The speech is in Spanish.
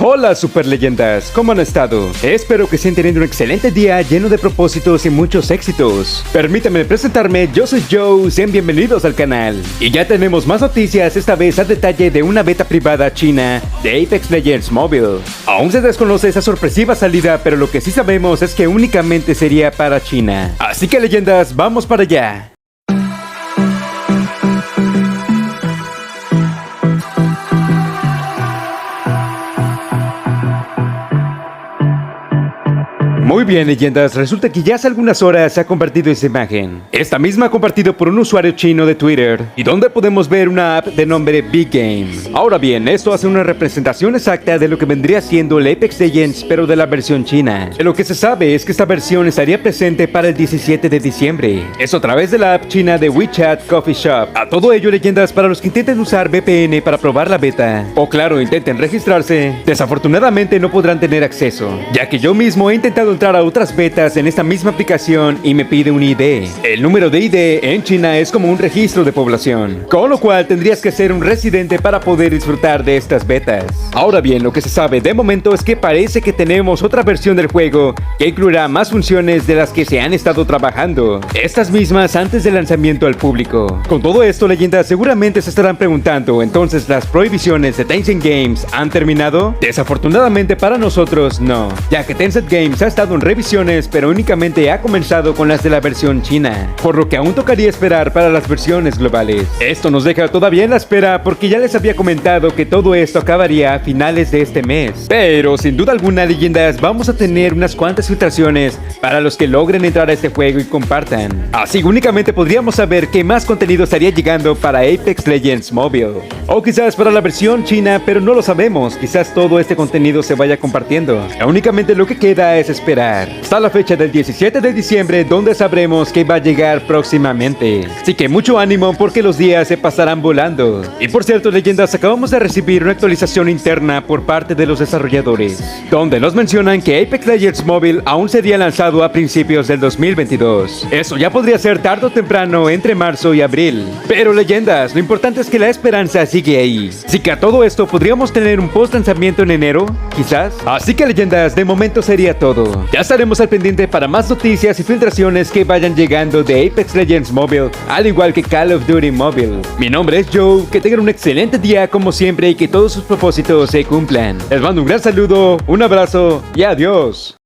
Hola super leyendas, ¿cómo han estado? Espero que estén teniendo un excelente día lleno de propósitos y muchos éxitos. Permítanme presentarme, yo soy Joe, sean bienvenidos al canal. Y ya tenemos más noticias, esta vez a detalle de una beta privada china de Apex Legends Mobile. Aún se desconoce esa sorpresiva salida, pero lo que sí sabemos es que únicamente sería para China. Así que leyendas, vamos para allá. Muy bien, leyendas, resulta que ya hace algunas horas se ha compartido esa imagen. Esta misma compartido por un usuario chino de Twitter, y donde podemos ver una app de nombre Big Game. Ahora bien, esto hace una representación exacta de lo que vendría siendo el Apex Legends, pero de la versión china. Lo que se sabe es que esta versión estaría presente para el 17 de diciembre. Eso a través de la app china de WeChat Coffee Shop. A todo ello, leyendas, para los que intenten usar VPN para probar la beta, o claro, intenten registrarse, desafortunadamente no podrán tener acceso, ya que yo mismo he intentado entrar a otras betas en esta misma aplicación y me pide un ID. El número de ID en China es como un registro de población, con lo cual tendrías que ser un residente para poder disfrutar de estas betas. Ahora bien, lo que se sabe de momento es que parece que tenemos otra versión del juego que incluirá más funciones de las que se han estado trabajando, estas mismas antes del lanzamiento al público. Con todo esto, leyendas, seguramente se estarán preguntando, entonces ¿las prohibiciones de Tencent Games han terminado? Desafortunadamente para nosotros no, ya que Tencent Games ha estado en revisiones, pero únicamente ha comenzado con las de la versión china, por lo que aún tocaría esperar para las versiones globales. Esto nos deja todavía en la espera porque ya les había comentado que todo esto acabaría a finales de este mes. Pero sin duda alguna, leyendas, vamos a tener unas cuantas filtraciones para los que logren entrar a este juego y compartan. Así únicamente podríamos saber qué más contenido estaría llegando para Apex Legends Mobile. O quizás para la versión china, pero no lo sabemos. Quizás todo este contenido se vaya compartiendo. Únicamente lo que queda es esperar hasta la fecha del 17 de diciembre, donde sabremos que va a llegar próximamente. Así que mucho ánimo porque los días se pasarán volando. Y por cierto, leyendas, acabamos de recibir una actualización interna por parte de los desarrolladores, donde nos mencionan que Apex Legends Mobile aún sería lanzado a principios del 2022. Eso ya podría ser tarde o temprano entre marzo y abril. Pero leyendas, lo importante es que la esperanza sigue ahí. Así que a todo esto podríamos tener un post lanzamiento en enero, quizás. Así que leyendas, de momento sería todo. Ya estaremos al pendiente para más noticias y filtraciones que vayan llegando de Apex Legends Mobile, al igual que Call of Duty Mobile. Mi nombre es Joe, que tengan un excelente día como siempre y que todos sus propósitos se cumplan. Les mando un gran saludo, un abrazo y adiós.